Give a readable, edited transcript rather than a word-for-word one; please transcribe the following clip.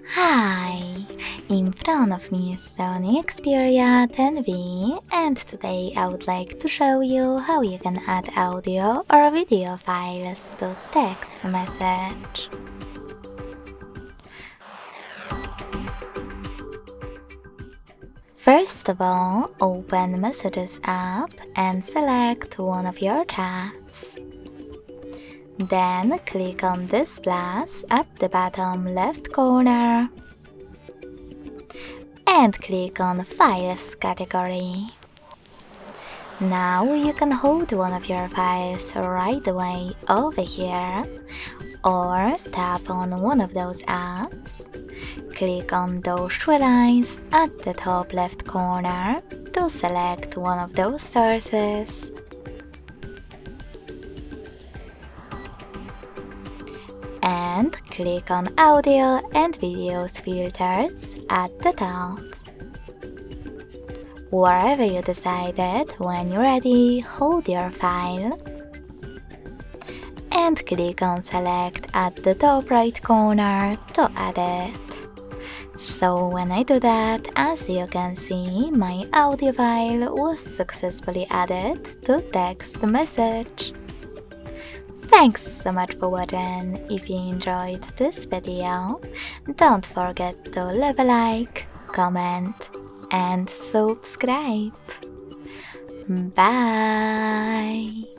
Hi! In front of me is SONY Xperia 10V, and today I would like to show you how you can add audio or video files to text message. First of all, open Messages app and select one of your chats. Then click on this plus at the bottom left corner and click on Files category. Now you can hold one of your files right away over here, or tap on one of those apps. Click on those three lines at the top left corner to select one of those sources. And click on Audio and Videos filters at the top. Wherever you decided, when you're ready, hold your file and click on Select at the top right corner to add it. So when I do that, as you can see, my audio file was successfully added to text message. Thanks so much for watching. If you enjoyed this video, don't forget to leave a like, comment and subscribe. Bye!